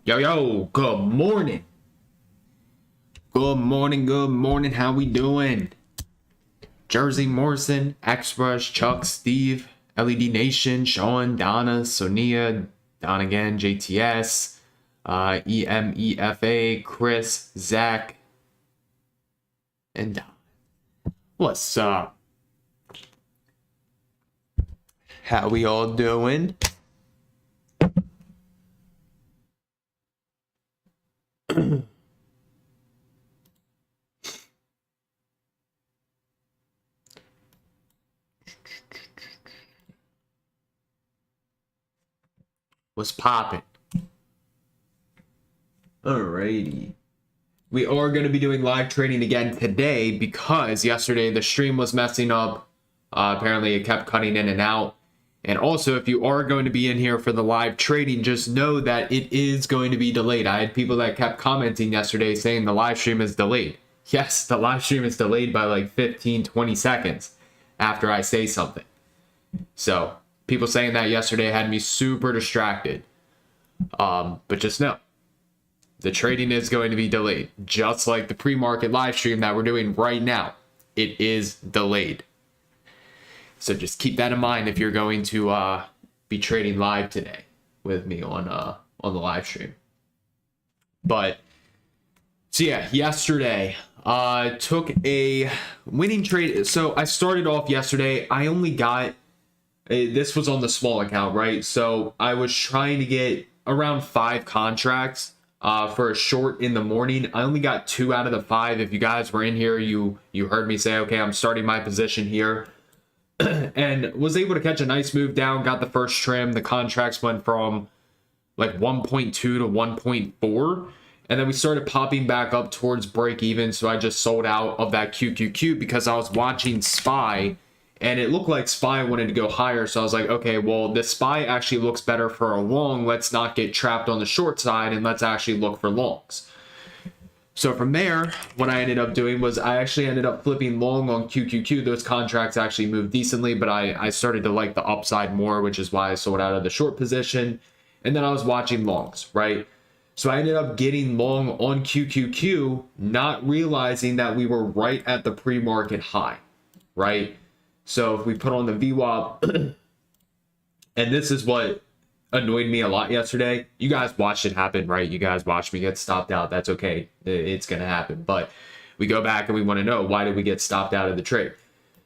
Yo, good morning. Good morning. How we doing? Jersey Morrison, Express, Chuck, Steve, LED Nation, Sean, Donna, Sonia, Don again, JTS, EMEFA, Chris, Zach, and Don. What's up? How we all doing? What's poppin'? Alrighty. We are going to be doing live trading again today because yesterday the stream was messing up. Apparently it kept cutting in and out. And also, if you are going to be in here for the live trading, just know that it is going to be delayed. I had people that kept commenting yesterday saying the live stream is delayed. Yes, the live stream is delayed by like 15, 20 seconds after I say something. So people saying that yesterday had me super distracted. But just know, the trading is going to be delayed. Just like the pre-market live stream that we're doing right now. It is delayed. So just keep that in mind if you're going to be trading live today with me on the live stream. But so yeah, yesterday took a winning trade. So I started off yesterday. I only got this was on the small account, right? So I was trying to get around 5 contracts for a short in the morning. I only got 2 out of the 5. If you guys were in here, you heard me say, okay, I'm starting my position here. And was able to catch a nice move down, got the first trim. The contracts went from like 1.2 to 1.4. And then we started popping back up towards break even. So I just sold out of that QQQ because I was watching SPY and it looked like SPY wanted to go higher. So I was like, okay, well, the SPY actually looks better for a long. Let's not get trapped on the short side and let's actually look for longs. So from there, what I ended up doing was I actually ended up flipping long on QQQ. Those contracts actually moved decently, but I started to like the upside more, which is why I sold out of the short position. And then I was watching longs, right? So I ended up getting long on QQQ, not realizing that we were right at the pre-market high, right? So if we put on the VWAP, and this is what annoyed me a lot yesterday. You guys watched it happen, right? You guys watched me get stopped out. That's okay. It's going to happen. But we go back and we want to know, why did we get stopped out of the trade?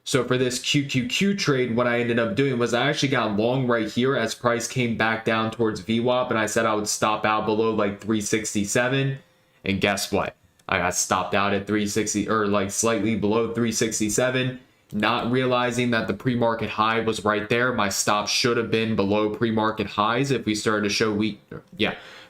So for this QQQ trade, what I ended up doing was I actually got long right here as price came back down towards VWAP. And I said I would stop out below like 367. And guess what? I got stopped out at 360 or like slightly below 367. Not realizing that the pre-market high was right there. My stop should have been below pre-market highs if we started to show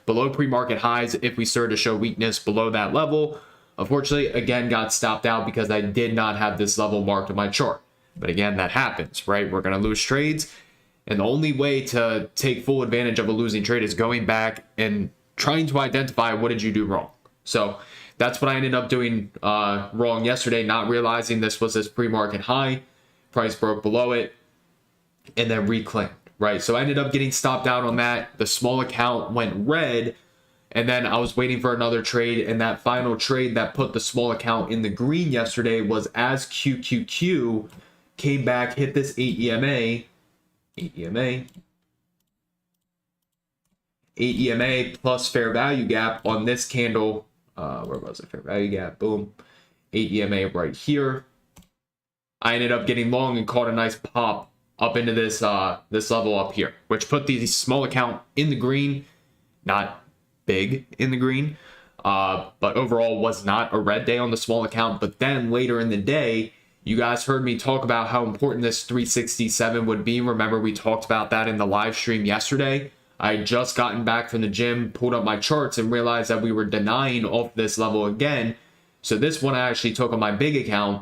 below pre-market highs if we started to show weakness below that level. Unfortunately, again, got stopped out because I did not have this level marked on my chart. But again, that happens, right? We're going to lose trades. And the only way to take full advantage of a losing trade is going back and trying to identify what did you do wrong. So that's what I ended up doing wrong yesterday, not realizing this was this pre-market high. Price broke below it and then reclaimed, right? So I ended up getting stopped out on that. The small account went red, and then I was waiting for another trade, and that final trade that put the small account in the green yesterday was as QQQ came back, hit this 8 EMA plus fair value gap on this candle. Where was it? Fair value gap, boom. 8 EMA right here. I ended up getting long and caught a nice pop up into this this level up here, which put the small account in the green, not big in the green, but overall was not a red day on the small account. But then later in the day, you guys heard me talk about how important this 367 would be. Remember, we talked about that in the live stream yesterday. I had just gotten back from the gym, pulled up my charts, and realized that we were denying off this level again. So this one I actually took on my big account,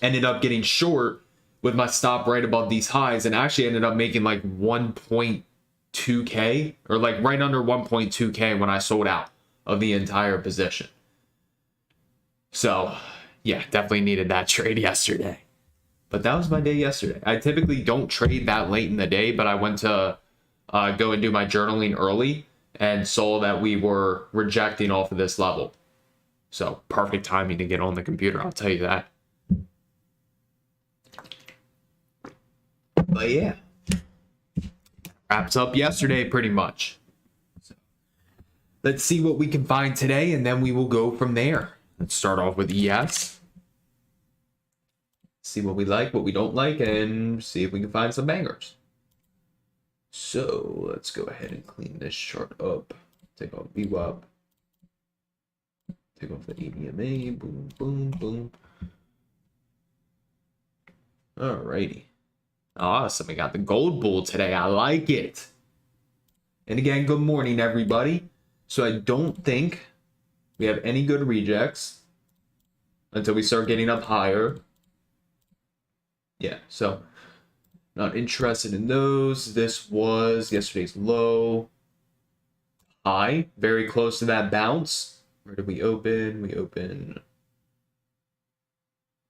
ended up getting short with my stop right above these highs, and actually ended up making like 1.2K, or like right under 1.2K when I sold out of the entire position. So yeah, definitely needed that trade yesterday. But that was my day yesterday. I typically don't trade that late in the day, but I went to go and do my journaling early. and saw that we were rejecting off of this level. So perfect timing to get on the computer, I'll tell you that. But yeah, wraps up yesterday pretty much. So let's see what we can find today, and then we will go from there. Let's start off with ES. See what we like, what we don't like, and see if we can find some bangers. So let's go ahead and clean this chart up. Take off VWAP. Take off the ADMA. Boom, boom, boom. Alrighty. Awesome. We got the gold bull today. I like it. And again, good morning, everybody. So I don't think we have any good rejects until we start getting up higher. Yeah, so not interested in those. This was yesterday's low. High. Very close to that bounce. Where did we open? We open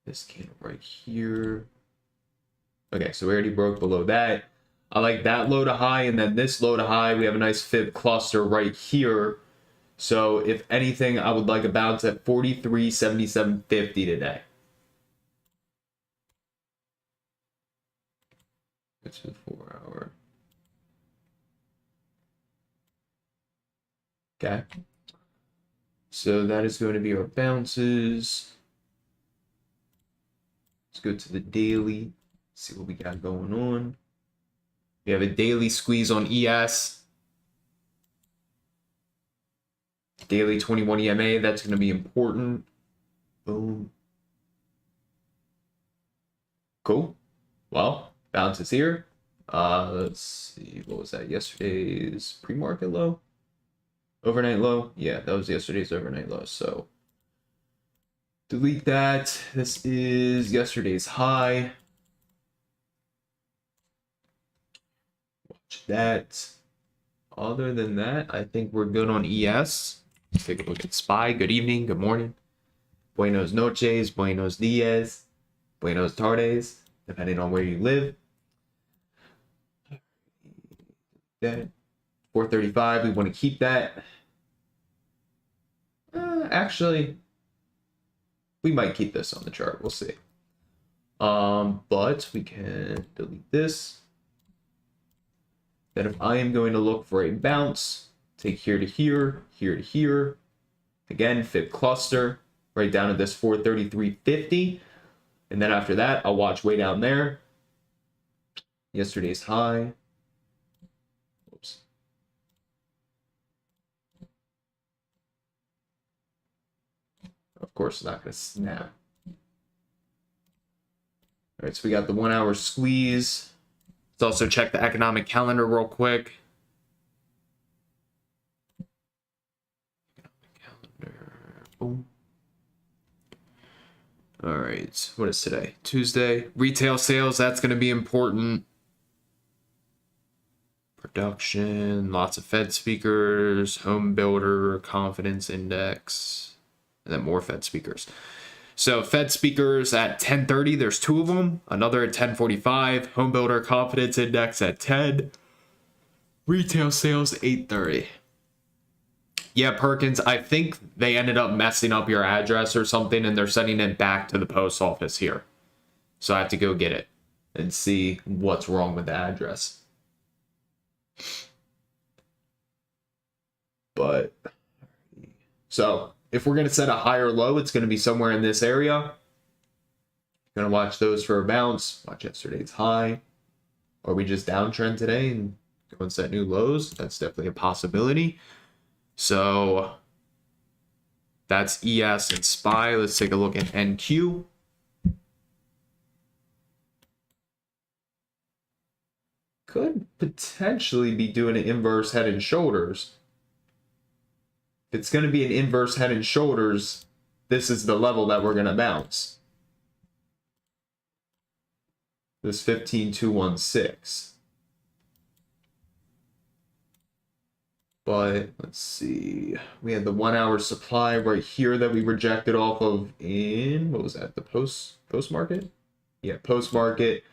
this candle right here. Okay, so we already broke below that. I like that low to high, and then this low to high. We have a nice fib cluster right here. So if anything, I would like a bounce at 43.7750 today. It's the 4 hour. Okay. So that is going to be our bounces. Let's go to the daily. See what we got going on. We have a daily squeeze on ES. Daily 21 EMA, that's going to be important. Boom. Cool. Well, bounces here. Let's see, what was that? Yesterday's pre-market low? Overnight low? Yeah, that was yesterday's overnight low. So delete that. This is yesterday's high. Watch that. Other than that, I think we're good on ES. Let's take a look at SPY. Good evening, good morning. Buenos noches, buenos dias, buenos tardes, depending on where you live. That 435, we want to keep that. Actually, we might keep this on the chart. We'll see. But we can delete this. Then if I am going to look for a bounce, take here to here, here to here. Again, fib cluster, right down at this 433.50. And then after that, I'll watch way down there. Yesterday's high. Oops. Of course, it's not going to snap. All right, so we got the 1 hour squeeze. Let's also check the economic calendar real quick. Calendar. Boom. All right, what is today? Tuesday. Retail sales, that's going to be important. Production, lots of Fed speakers, home builder, confidence index, and then more Fed speakers. So Fed speakers at 10:30, there's 2 of them. Another at 10:45. Home builder confidence index at 10. Retail sales 8:30. Yeah, Perkins, I think they ended up messing up your address or something, and they're sending it back to the post office here. So I have to go get it and see what's wrong with the address. But so if we're going to set a higher low, it's going to be somewhere in this area. Going to watch those for a bounce. Watch yesterday's high. Or we just downtrend today and go and set new lows. That's definitely a possibility. So that's ES and SPY. Let's take a look at NQ. Could potentially be doing an inverse head and shoulders. If it's going to be an inverse head and shoulders, this is the level that we're going to bounce. This 15,216. But let's see. We had the 1 hour supply right here that we rejected off of in, what was that? The post market? Yeah, post market.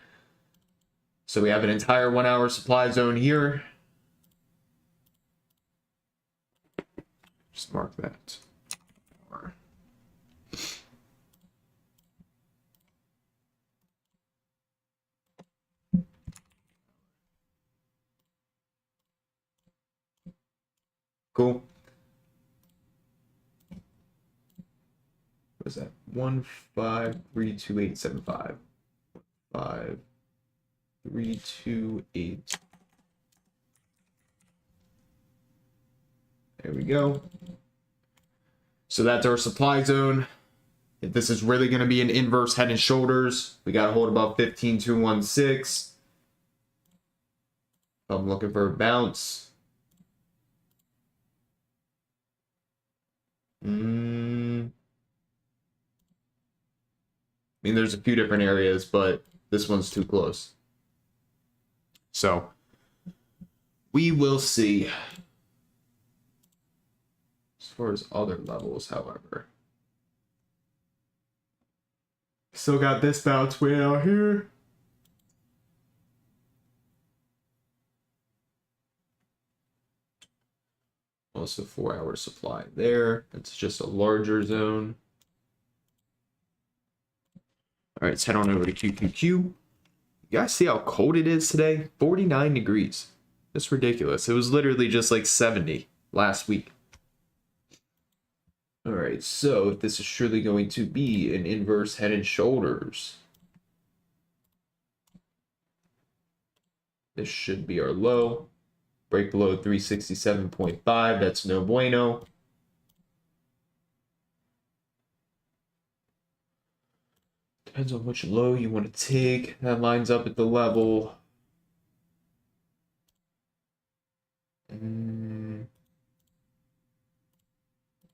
So we have an entire 1 hour supply zone here. Just mark that. Cool. What is that? 1532875. 5328. There we go. So that's our supply zone. If this is really going to be an inverse head and shoulders, we got to hold above 15216. I'm looking for a bounce. I mean, there's a few different areas, but this one's too close. So we will see. As far as other levels, however, still got this bounce way out here. Also 4-hour supply there. It's just a larger zone. All right, let's head on over to QQQ. You guys see how cold it is today? 49 degrees. It's ridiculous. It was literally just like 70 last week. All right, so if this is surely going to be an inverse head and shoulders, this should be our low. Break below 367.5, that's no bueno. Depends on which low you want to take. That lines up at the level.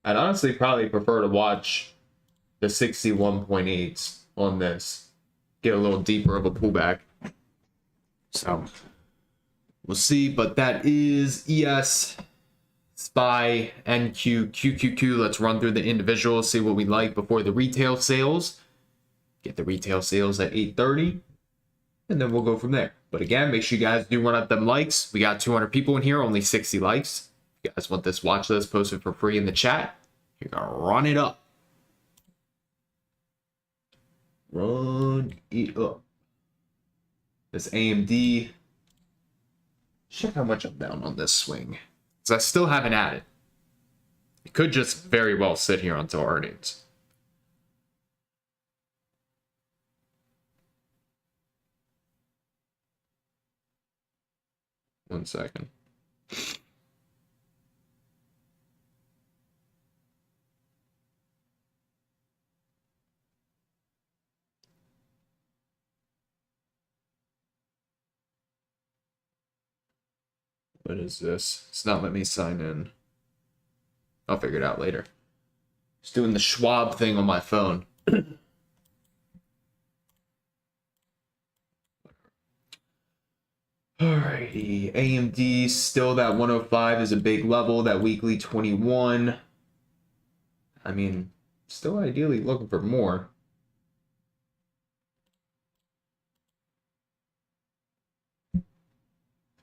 I'd honestly probably prefer to watch the 61.8s on this. Get a little deeper of a pullback. So we'll see, but that is ES, SPY, NQ, QQQ. Let's run through the individuals, see what we like before the retail sales. Get the retail sales at 8:30, and then we'll go from there. But again, make sure you guys do run up them likes. We got 200 people in here, only 60 likes. If you guys want this watch list posted for free in the chat, you're gonna run it up. Run it up. This AMD. Check how much I'm down on this swing, because I still haven't added. It could just very well sit here until earnings. One second. What is this? It's not letting me sign in. I'll figure it out later. Just doing the Schwab thing on my phone. Alrighty, AMD, still that 105 is a big level, that weekly 21. I mean, still ideally looking for more.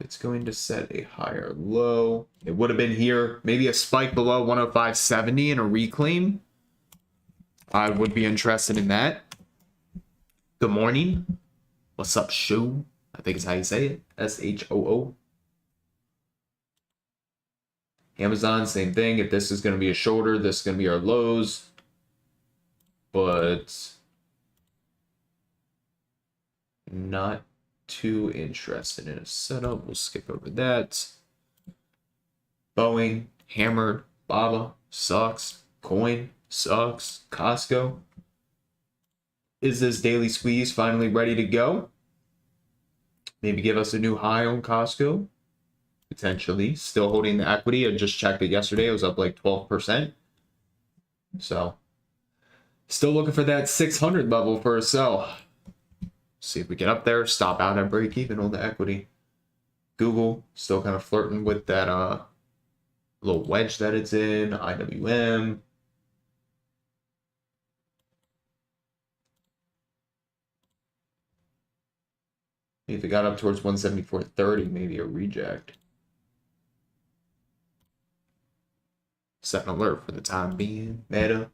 It's going to set a higher low. It would have been here, maybe a spike below 105.70 and a reclaim. I would be interested in that. Good morning. What's up, Shoo? I think is how you say it. SHOO. Amazon, same thing. If this is going to be a shoulder, this is going to be our lows. But not too interested in a setup. We'll skip over that. Boeing, hammered. Baba, sucks. Coin, sucks. Costco. Is this daily squeeze finally ready to go? Maybe give us a new high on Costco. Potentially. Still holding the equity. I just checked it yesterday. It was up like 12%. So, still looking for that 600 level for a sell. See if we get up there. Stop out at break even on the equity. Google, still kind of flirting with that little wedge that it's in. IWM. If it got up towards 174.30, maybe a reject. set an alert for the time being. Meta.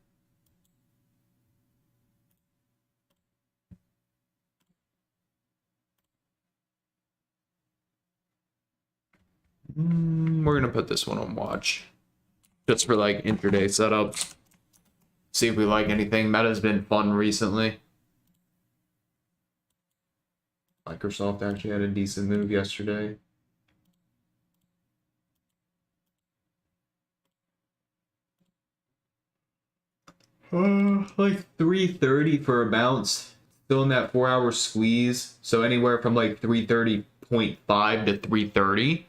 We're gonna put this one on watch, just for like intraday setups. See if we like anything. Meta's been fun recently. Microsoft actually had a decent move yesterday. Like 330 for a bounce. Still in that 4-hour squeeze. So anywhere from like 330.5 to 330.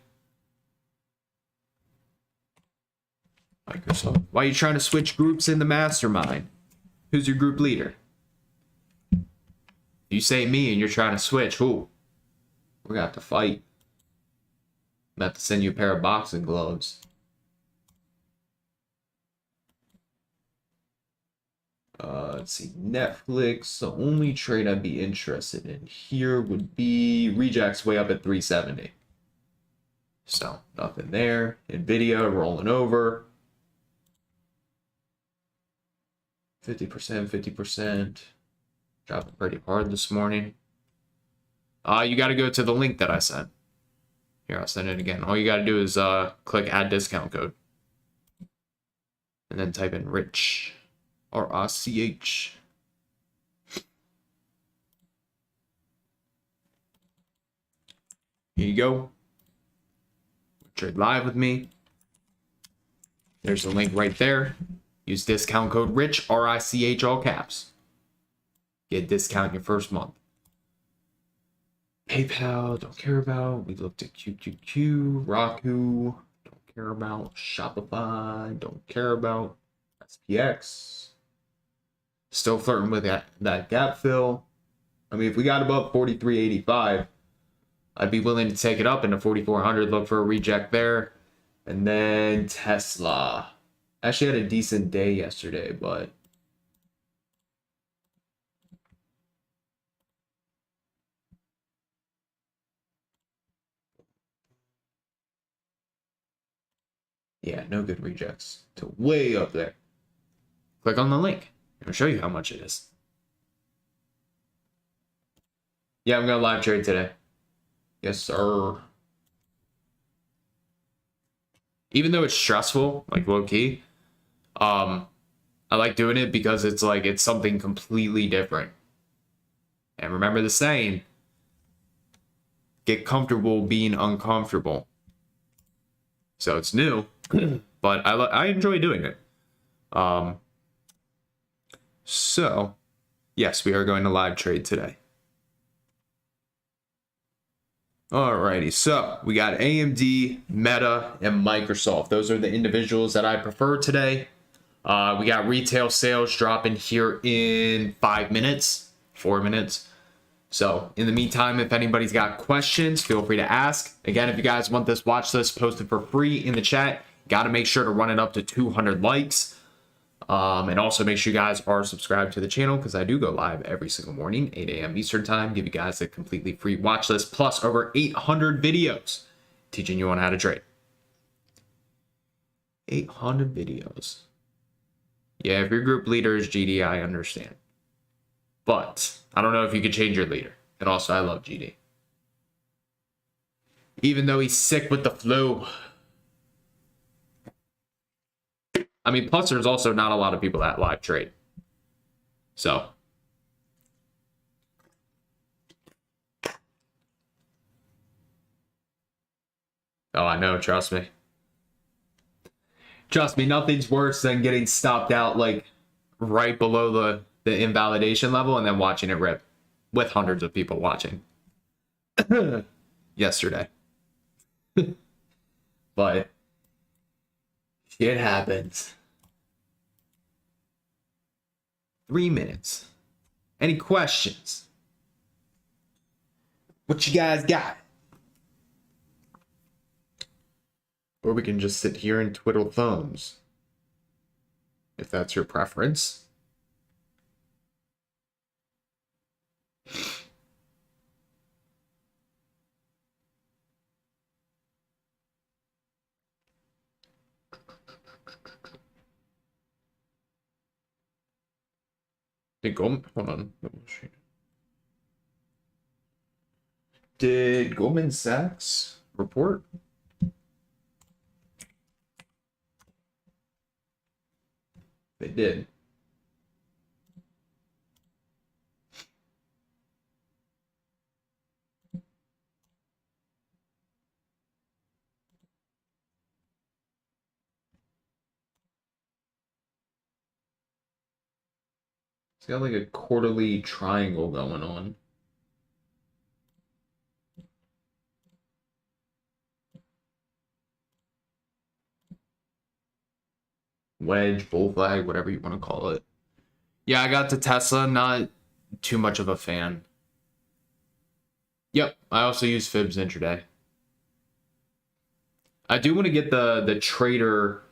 Microsoft. Why are you trying to switch groups in the mastermind? Who's your group leader? You say me and you're trying to switch. Who? We're gonna have to fight. I'm gonna have to send you a pair of boxing gloves. Let's see. Netflix. The only trade I'd be interested in here would be rejects way up at 370. So nothing there. NVDA rolling over. 50%, 50%. Dropping pretty hard this morning. You got to go to the link that I sent. Here, I'll send it again. All you got to do is click add discount code. And then type in Rich. R-I-C-H. Here you go. Trade live with me. There's the link right there. Use discount code RICH, R-I-C-H, all caps. Get a discount your first month. PayPal, don't care about. We looked at QQQ, Roku, don't care about. Shopify, don't care about. SPX. Still flirting with that gap fill. I mean, if we got above 43.85, I'd be willing to take it up into 4,400, look for a reject there. And then Tesla. Actually had a decent day yesterday, but yeah, no good rejects. To way up there. Click on the link. I'll show you how much it is. Yeah, I'm gonna live trade today. Yes, sir. Even though it's stressful, like low key, I like doing it because it's like it's something completely different. And remember the saying, get comfortable being uncomfortable. So it's new, but I enjoy doing it. So yes, we are going to live trade today. Alrighty, so we got AMD, Meta, and Microsoft. Those are the individuals that I prefer today. We got retail sales dropping here in 5 minutes, 4 minutes. So in the meantime, if anybody's got questions, feel free to ask. Again, if you guys want this watch list posted for free in the chat, got to make sure to run it up to 200 likes. And also make sure you guys are subscribed to the channel because I do go live every single morning, 8 a.m. Eastern time, give you guys a completely free watch list plus over 800 videos teaching you on how to trade. 800 videos. Yeah, if your group leader is GD, I understand. But I don't know if you could change your leader. And also, I love GD. Even though he's sick with the flu. I mean, plus there's also not a lot of people that live trade. So. Oh, I know, trust me. Trust me, nothing's worse than getting stopped out like right below the invalidation level and then watching it rip with hundreds of people watching. Yesterday. But shit happens. 3 minutes. Any questions? What you guys got? Or we can just sit here and twiddle thumbs. If that's your preference. Did Goldman, hold on. Did Goldman Sachs report? They did. It's got like a quarterly triangle going on. Wedge, bull flag, whatever you want to call it. Yeah, I got the Tesla, not too much of a fan. Yep, I also use Fibs intraday. I do want to get the trader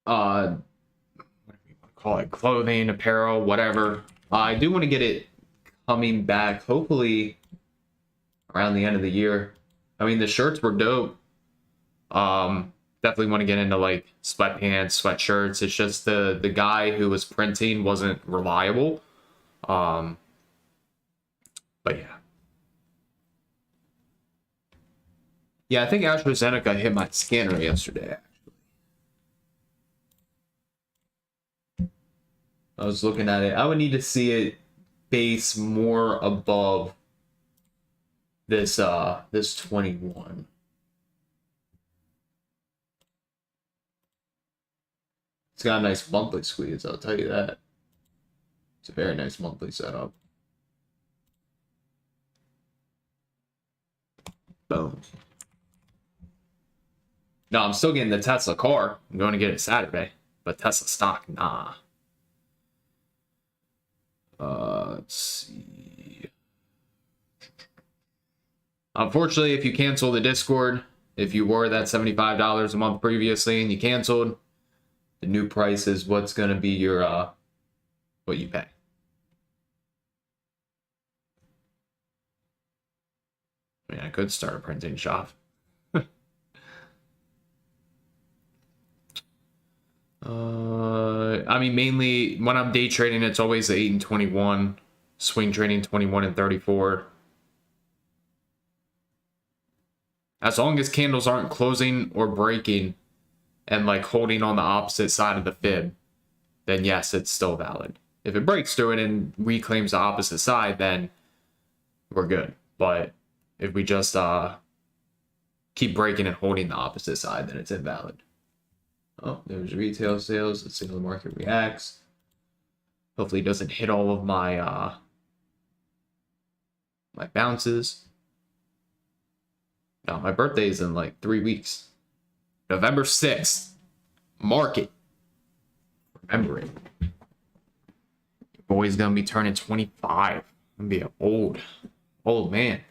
whatever you want to call it, clothing, apparel, whatever. I do want to get it coming back, hopefully around the end of the year. I mean, the shirts were dope. Definitely want to get into like sweatpants, sweatshirts. It's just the guy who was printing wasn't reliable. But yeah. Yeah, I think AstraZeneca hit my scanner yesterday, actually. I was looking at it. I would need to see it base more above this 21. It's got a nice monthly squeeze, I'll tell you that. It's a very nice monthly setup. Boom. No, I'm still getting the Tesla car. I'm going to get it Saturday. But Tesla stock, nah. Let's see. Unfortunately, if you cancel the Discord, if you were that $75 a month previously and you canceled, the new price is what's going to be your what you pay. I mean, I could start a printing shop. I mean, mainly when I'm day trading, it's always 8 and 21. Swing trading 21 and 34. As long as candles aren't closing or breaking and like holding on the opposite side of the fib, then yes, it's still valid. If it breaks through it and reclaims the opposite side, then we're good. But if we just keep breaking and holding the opposite side, then it's invalid. Oh, there's retail sales. Let's see how the market reacts. Hopefully it doesn't hit all of my my bounces. No, my birthday is in like 3 weeks. November 6th. Mark it. Remember it. Your boy's gonna be turning 25. I'm gonna be an old man.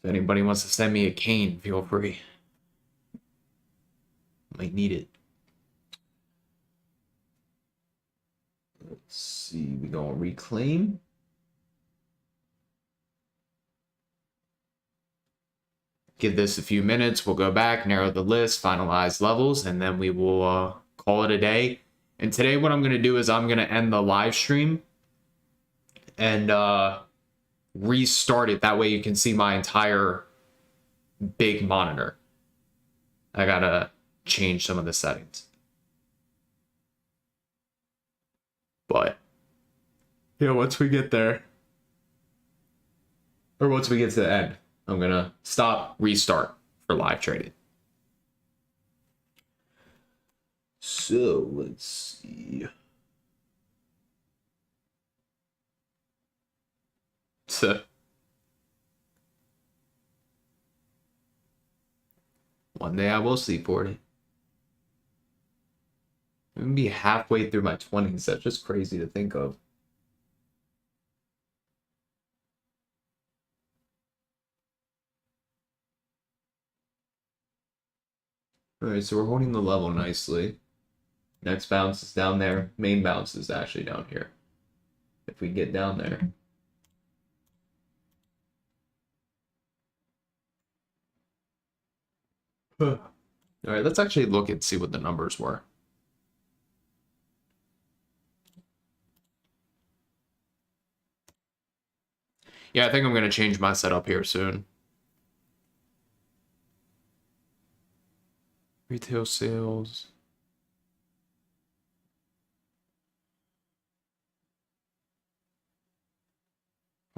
If anybody wants to send me a cane, feel free. Might need it. Let's see, we gonna reclaim. Give this a few minutes. We'll go back, narrow the list, finalize levels, and then we will call it a day. And today what I'm gonna do is I'm gonna end the live stream and restart it. That way you can see my entire big monitor. I gotta change some of the settings. But yeah, once we get there, or once we get to the end, I'm gonna stop, restart for live trading. So let's see. So one day I will see 40. I'm gonna be halfway through my 20s. That's just crazy to think of. Alright, so we're holding the level nicely. Next bounce is down there. Main bounce is actually down here. If we get down there. Alright, let's actually look and see what the numbers were. Yeah, I think I'm going to change my setup here soon. Retail sales.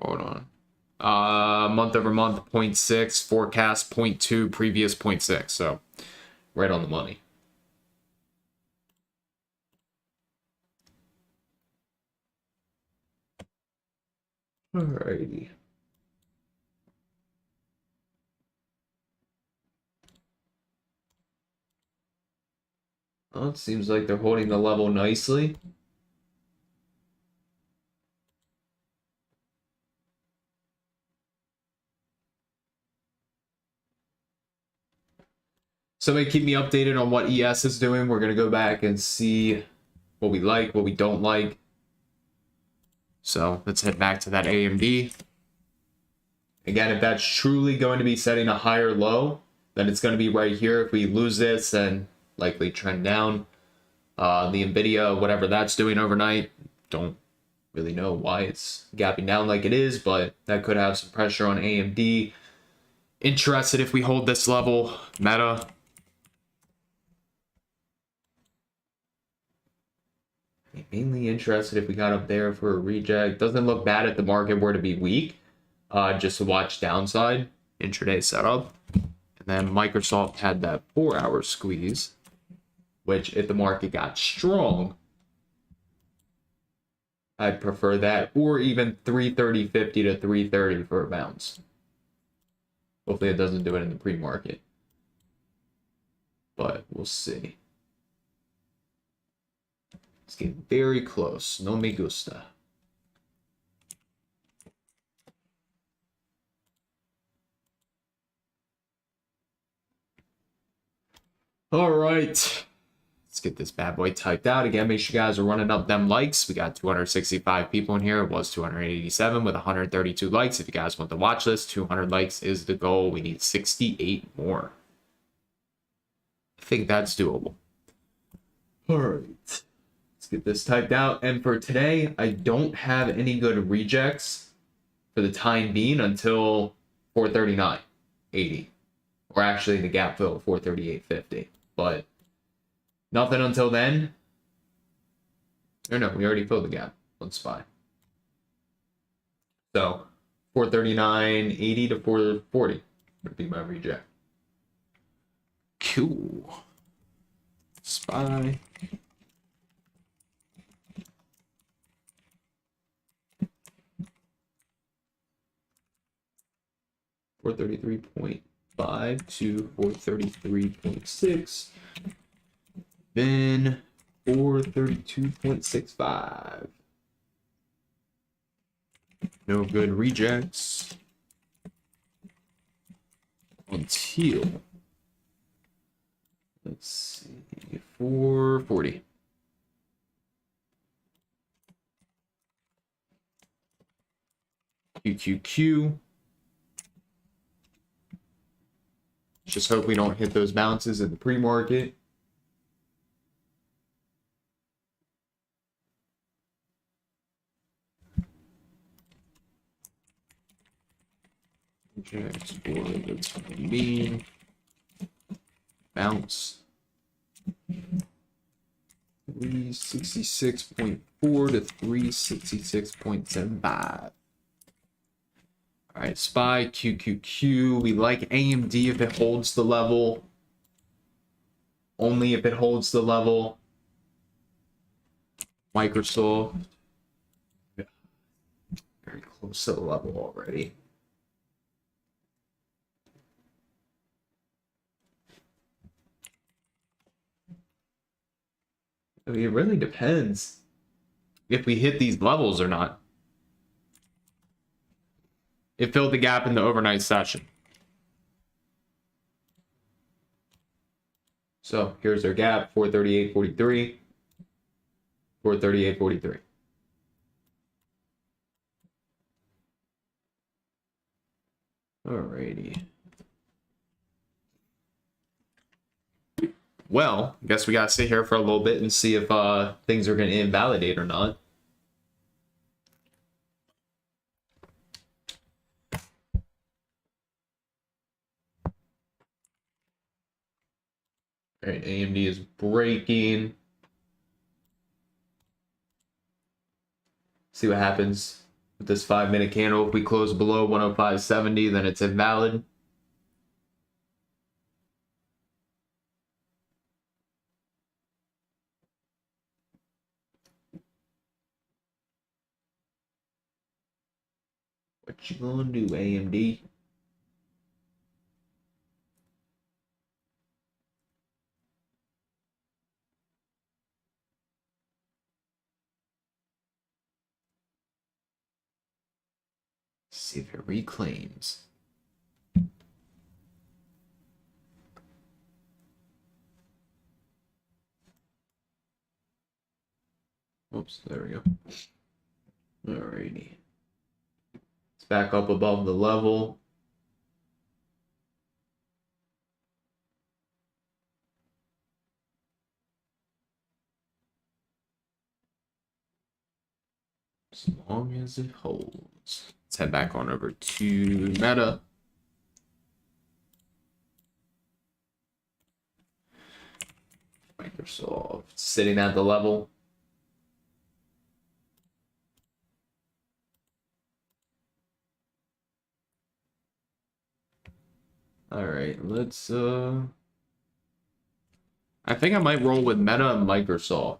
Hold on. Month over month, 0.6, forecast 0.2, previous 0.6. So right on the money. Alrighty. Well, it seems like they're holding the level nicely. Somebody keep me updated on what ES is doing. We're going to go back and see what we like, what we don't like. So let's head back to that AMD. Again, if that's truly going to be setting a higher low, then it's going to be right here. If we lose this, then likely trend down. The NVIDIA, whatever that's doing overnight, don't really know why it's gapping down like it is, but that could have some pressure on AMD. Interested if we hold this level. Meta. Mainly interested if we got up there for a reject. Doesn't look bad if the market were to be weak. Just to watch downside intraday setup. And then Microsoft had that 4-hour squeeze, which if the market got strong, I'd prefer that, or even 330.50 to 330 for a bounce. Hopefully it doesn't do it in the pre-market, but we'll see. It's getting very close. No me gusta. All right, let's get this bad boy typed out. Again, make sure you guys are running up them likes. We got 265 people in here. It was 287 with 132 likes. If you guys want the watch list, 200 likes is the goal. We need 68 more. I think that's doable. All right, let's get this typed out. And for today, I don't have any good rejects for the time being until 439.80. Or actually the gap fill 438.50. But nothing until then. Or no, we already filled the gap. Let's SPY. So 439.80 to 440 would be my reject. Cool. SPY. $433.5 to 433.6, then 432.65. No good rejects until, let's see, 440. QQQ. Just hope we don't hit those bounces in the pre-market. Rejects for the time being. Bounce. 366.4 to 366.75. All right, SPY, QQQ. We like AMD if it holds the level. Only if it holds the level. Microsoft. Very close to the level already. I mean, it really depends if we hit these levels or not. It filled the gap in the overnight session. So here's our gap, 438.43, 438.43. Alrighty. Well, I guess we gotta sit here for a little bit and see if things are gonna invalidate or not. All right, AMD is breaking. See what happens with this 5-minute candle. If we close below 105.70, then it's invalid. What you gonna do, AMD? See if it reclaims. Oops, there we go. Alrighty. It's back up above the level. As long as it holds. Let's head back on over to Meta. Microsoft sitting at the level. All right, let's I think I might roll with Meta and Microsoft.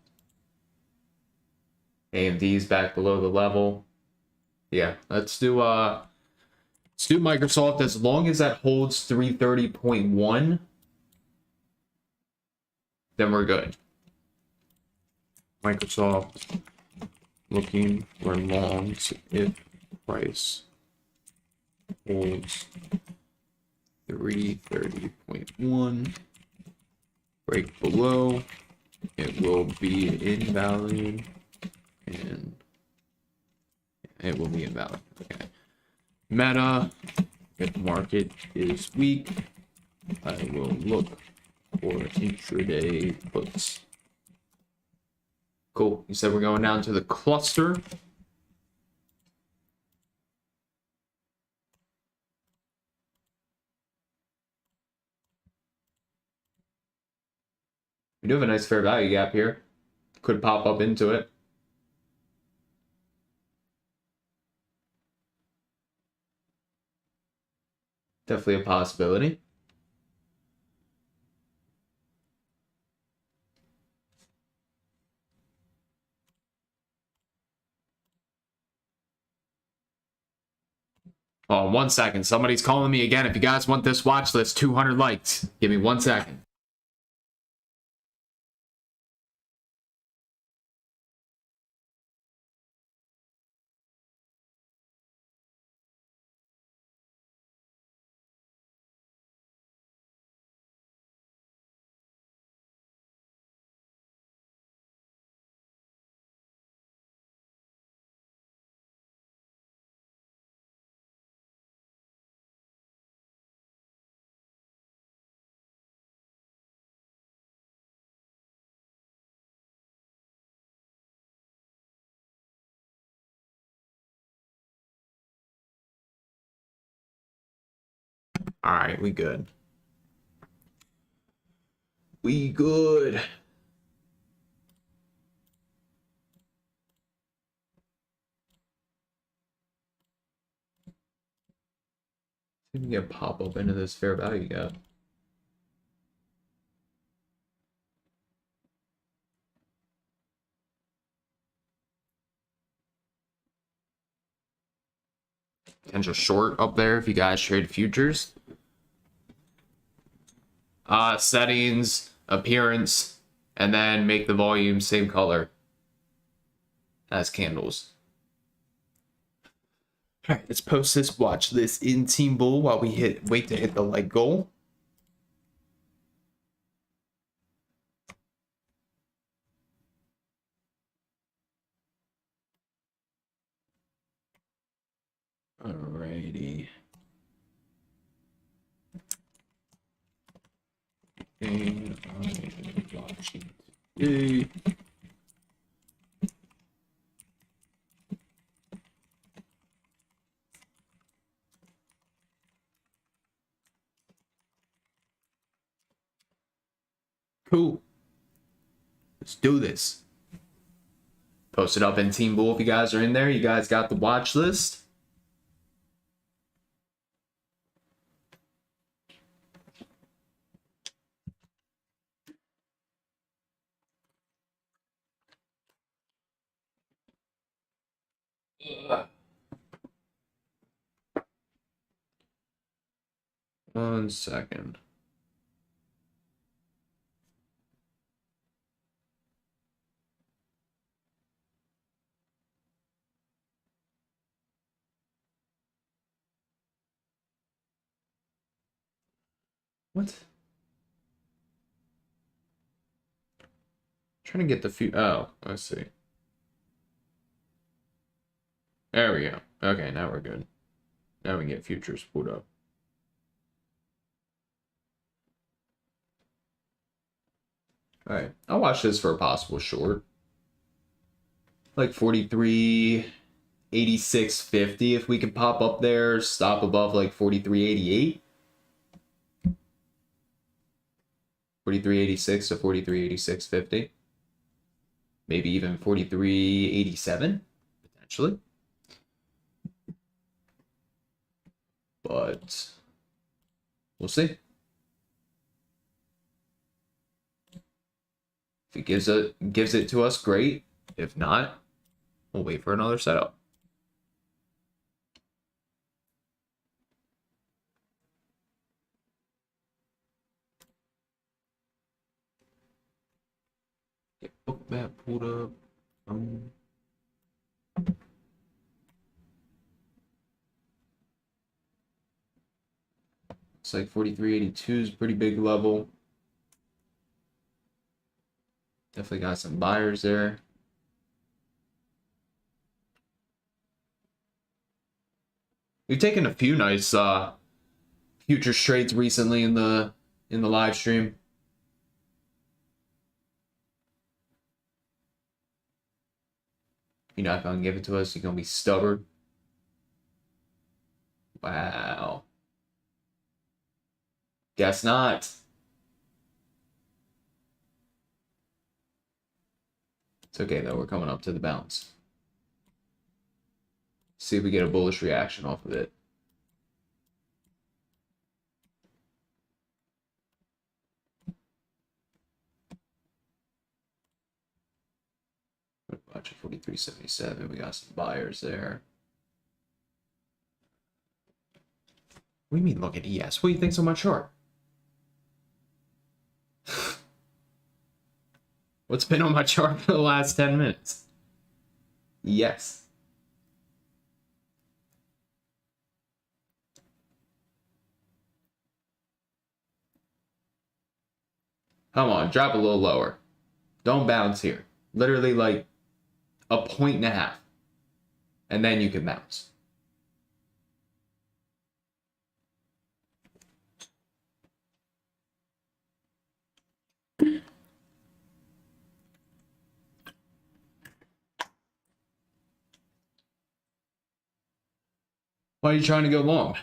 AMD's back below the level. Yeah, let's do Microsoft as long as that holds 330.1. Then we're good. Microsoft looking for longs if price holds 330.1. Break below, it will be invalid, and it will be invalid. Okay. Meta, if market is weak, I will look for intraday puts. Cool. You said we're going down to the cluster. We do have a nice fair value gap here. Could pop up into it. Definitely a possibility. Oh, 1 second. Somebody's calling me again. If you guys want this watch list, 200 likes. Give me 1 second. All right, we good. We good. See if we can get pop up into this fair value gap. Potential short up there if you guys trade futures. Settings, appearance, and then make the volume same color as candles. All right, let's post this watch list in Team Bull while we wait to hit the like goal. Alrighty. And I'm watching today. Cool. Let's do this. Post it up in Team Bull if you guys are in there. You guys got the watch list. One second. What? Trying to get the few. Oh, let's see. There we go. Okay, now we're good. Now we can get futures pulled up. All right, I'll watch this for a possible short. Like 43.8650 if we can pop up there, stop above like 43.88. 43.86 to 43.8650. Maybe even 43.87 potentially. But we'll see. If it gives it to us, great. If not, we'll wait for another setup. Get book map pulled up. Looks like 43.82 is a pretty big level. Definitely got some buyers there. We've taken a few nice futures trades recently in the live stream. You're not gonna give it to us. You're gonna be stubborn. Wow. Guess not. It's okay though. We're coming up to the bounce. See if we get a bullish reaction off of it. Watch at 43.77. We got some buyers there. What do you mean look at ES? What do you think's on my chart? What's been on my chart for the last 10 minutes? Yes. Come on, drop a little lower. Don't bounce here. Literally like a 1.5. And then you can bounce. Why are you trying to go long?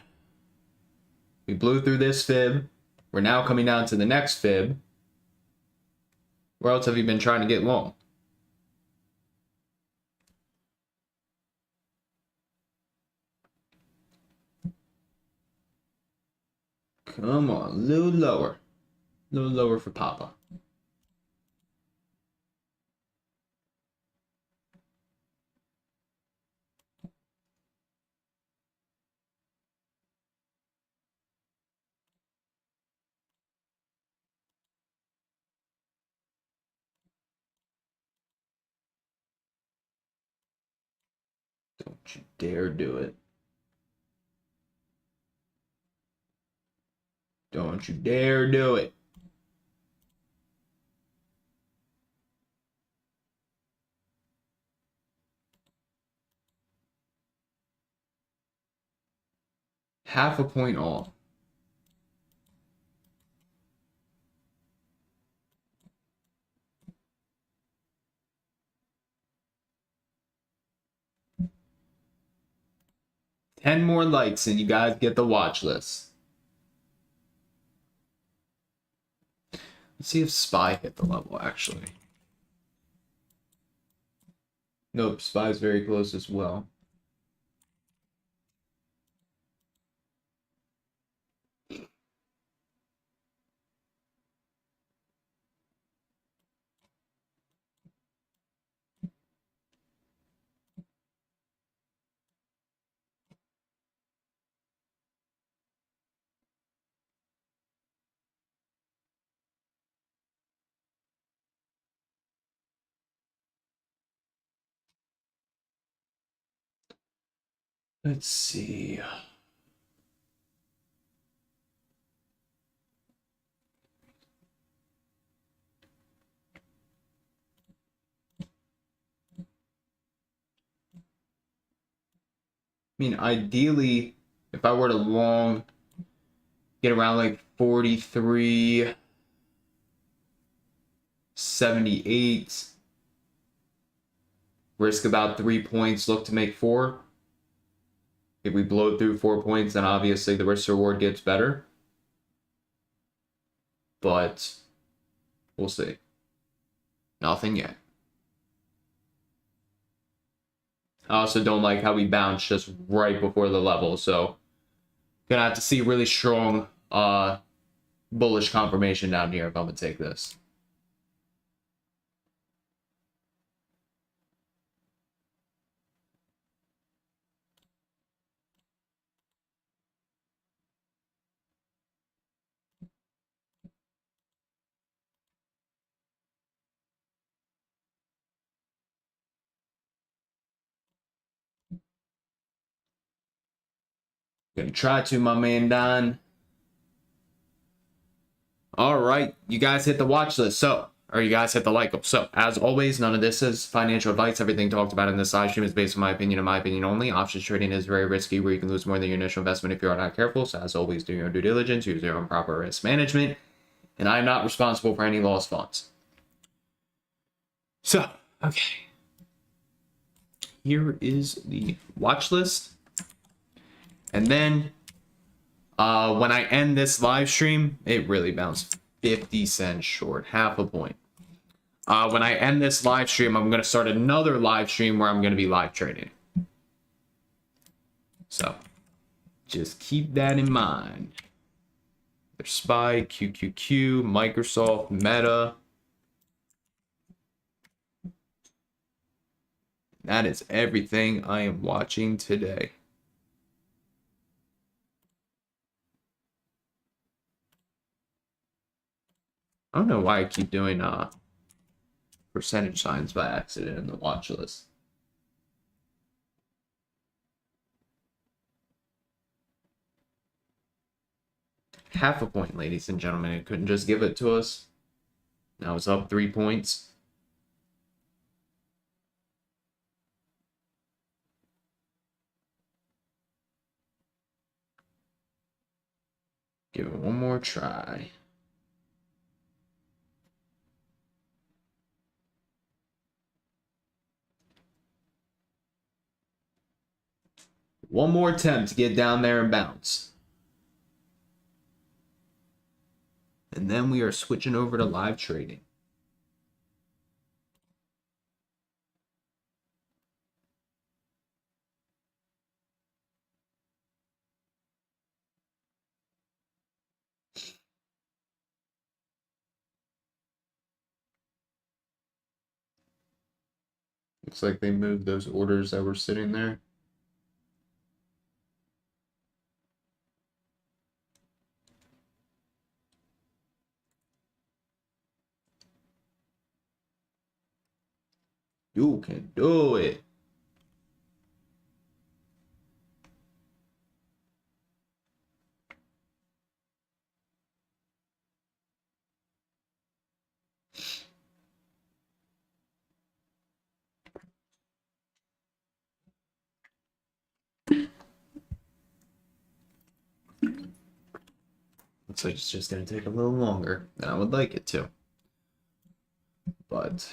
We blew through this fib. We're now coming down to the next fib. Where else have you been trying to get long? Come on, a little lower. A little lower for Papa. Don't you dare do it. Don't you dare do it. Half a point off. Ten more likes and you guys get the watch list. Let's see if SPY hit the level, actually. Nope, SPY is very close as well. Let's see. I mean, ideally, if I were to long, get around like 43.78, risk about 3 points, look to make 4. If we blow through 4 points, then obviously the risk reward gets better. But we'll see. Nothing yet. I also don't like how we bounced just right before the level, so gonna have to see really strong bullish confirmation down here if I'm gonna take this. Gonna try to, my man Don. All right, you guys hit the watch list, or you guys hit the like. So, as always, none of this is financial advice. Everything talked about in this live stream is based on my opinion and my opinion only. Options trading is very risky, where you can lose more than your initial investment if you are not careful. So, as always, do your due diligence, use your own proper risk management, and I am not responsible for any lost funds. So, okay, here is the watch list. And then when I end this live stream, it really bounced 50 cents short, half a point. When I end this live stream, I'm going to start another live stream where I'm going to be live trading. So just keep that in mind. There's SPY, QQQ, Microsoft, Meta. That is everything I am watching today. I don't know why I keep doing percentage signs by accident in the watch list. Half a point, ladies and gentlemen. It couldn't just give it to us. Now it's up 3 points. Give it one more try. One more attempt to get down there and bounce. And then we are switching over to live trading. Looks like they moved those orders that were sitting there. You can do it. Looks like it's just going to take a little longer than I would like it to. But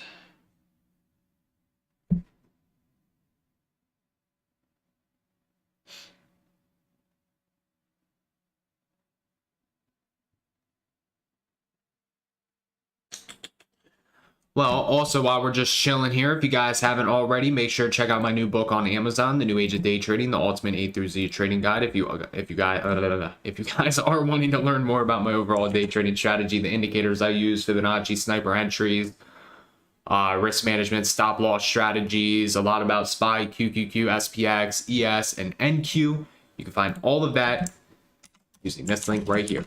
Well, also while we're just chilling here, if you guys haven't already, make sure to check out my new book on Amazon, The New Age of Day Trading, the Ultimate A through Z Trading Guide. If you guys are wanting to learn more about my overall day trading strategy, the indicators I use, Fibonacci, sniper entries, risk management, stop loss strategies, a lot about SPY, QQQ, SPX, ES, and NQ. You can find all of that using this link right here.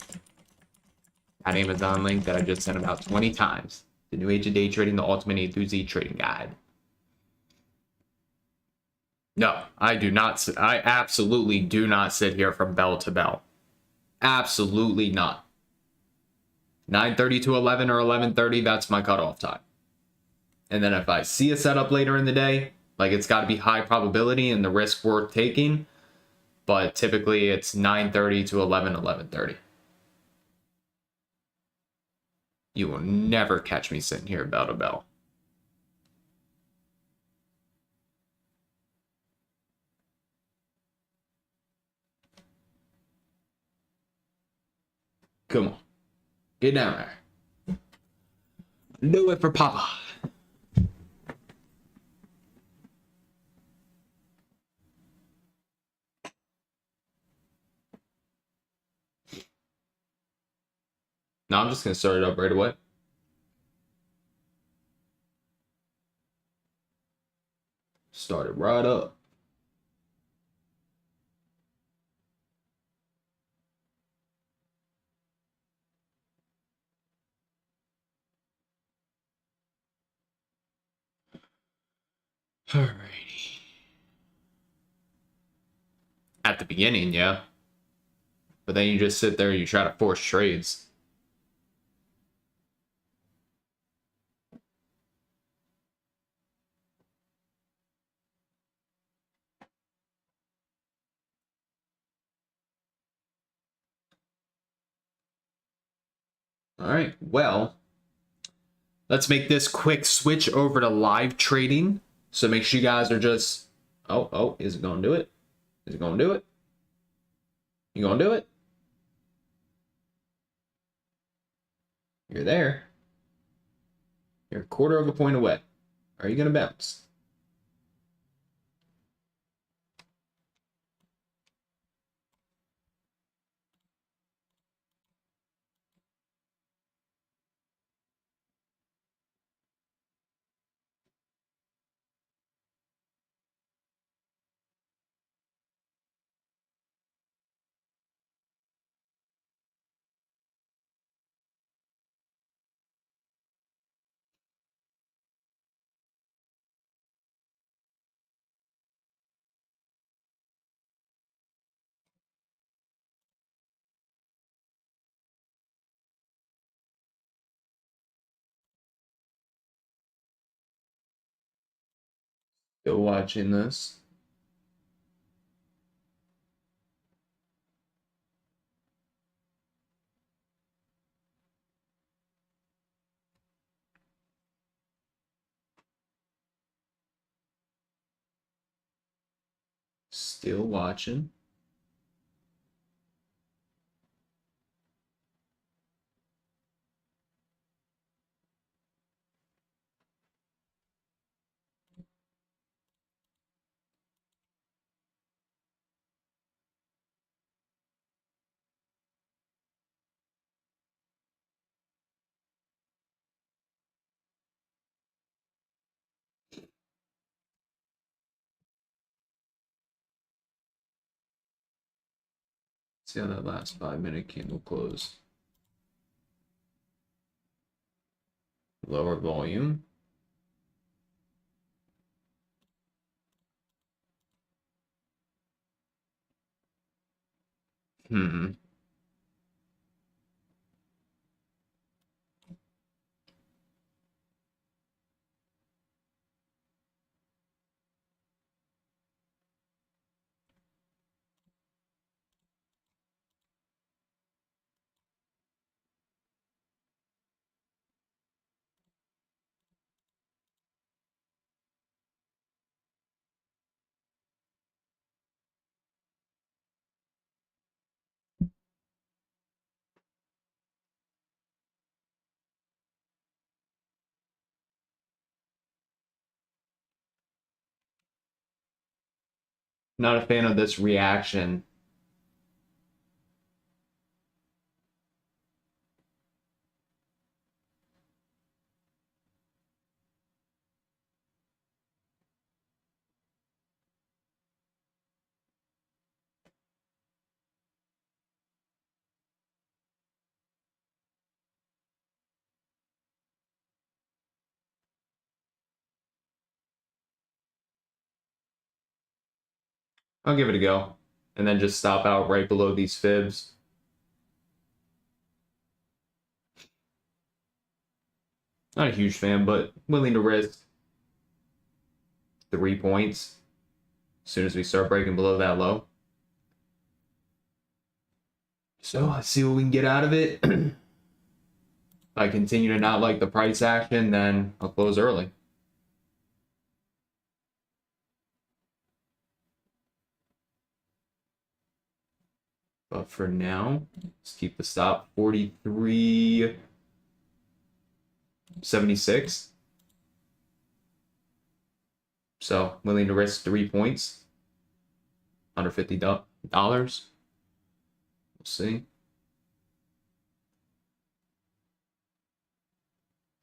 That Amazon link that I just sent about 20 times. The New Age of Day Trading, the Ultimate A through Z Trading Guide. No, I do not. I absolutely do not sit here from bell to bell. Absolutely not. 9:30 to 11 or 11:30, that's my cutoff time. And then if I see a setup later in the day, like it's got to be high probability and the risk worth taking, but typically it's 9:30 to 11, 11:30. You will never catch me sitting here bell to bell. Come on. Get down there. Do it for Papa. Now I'm just going to start it up right away. Start it right up. Alrighty. At the beginning, yeah. But then you just sit there and you try to force trades. All right, well, let's make this quick switch over to live trading. So make sure you guys are just, oh, is it going to do it? Is it going to do it? You going to do it? You're there. You're a quarter of a point away. Are you going to bounce? Still watching this. Still watching. See how that last 5-minute candle closed. Lower volume. Not a fan of this reaction. I'll give it a go. And then just stop out right below these fibs. Not a huge fan, but willing to risk 3 points as soon as we start breaking below that low. So let's see what we can get out of it. If I continue to not like the price action, then I'll close early. But for now, let's keep the stop 43.76. So willing to risk 3 points, $150. We'll see.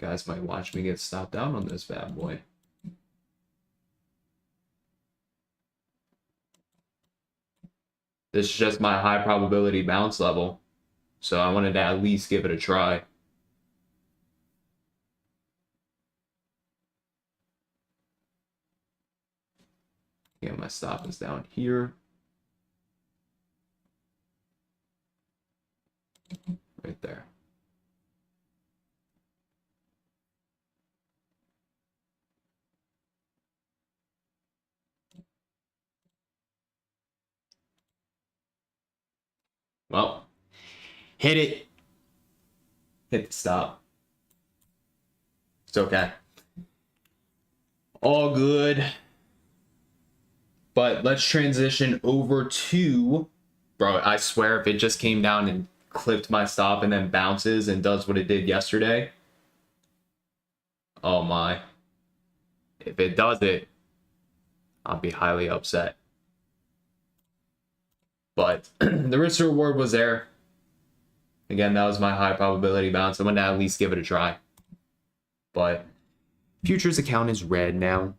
Guys might watch me get stopped out on this bad boy. This is just my high probability bounce level, so I wanted to at least give it a try. Yeah, my stop is down here. Right there. Well, hit it. Hit the stop. It's okay. All good. But let's transition over to, bro, I swear if it just came down and clipped my stop and then bounces and does what it did yesterday. Oh my. If it does it, I'll be highly upset. But the risk reward was there. Again, that was my high probability bounce. I'm going to at least give it a try. But futures account is red now.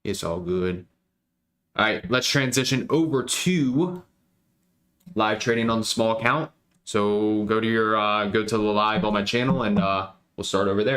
It's all good. All right, let's transition over to live trading on the small account. So go to the live on my channel and we'll start over there.